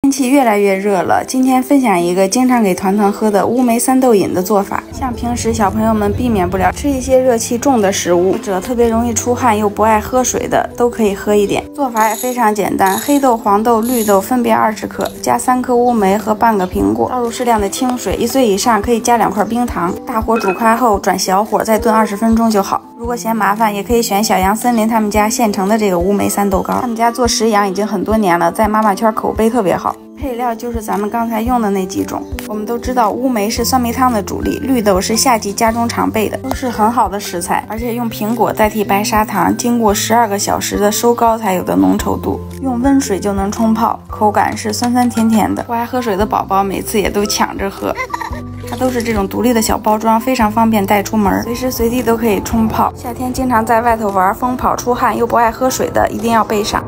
天气越来越热了，今天分享一个经常给团团喝的乌梅三豆饮的做法。像平时小朋友们避免不了吃一些热气重的食物，或者特别容易出汗又不爱喝水的，都可以喝一点。做法也非常简单，黑豆、黄豆、绿豆分别20克，加3颗乌梅和半个苹果，倒入适量的清水，1岁以上可以加2块冰糖，大火煮开后转小火再炖20分钟就好。如果嫌麻烦，也可以选小杨森林他们家现成的这个乌梅三豆糕，他们家做食养已经很多年了，在妈妈圈口碑特别好。配料就是咱们刚才用的那几种。我们都知道乌梅是酸梅汤的主力，绿豆是夏季家中常备的，都是很好的食材。而且用苹果代替白砂糖，经过12个小时的收膏才有的浓稠度，用温水就能冲泡，口感是酸酸甜甜的。不爱喝水的宝宝每次也都抢着喝。它都是这种独立的小包装，非常方便带出门，随时随地都可以冲泡。夏天经常在外头玩，疯跑出汗又不爱喝水的，一定要备上。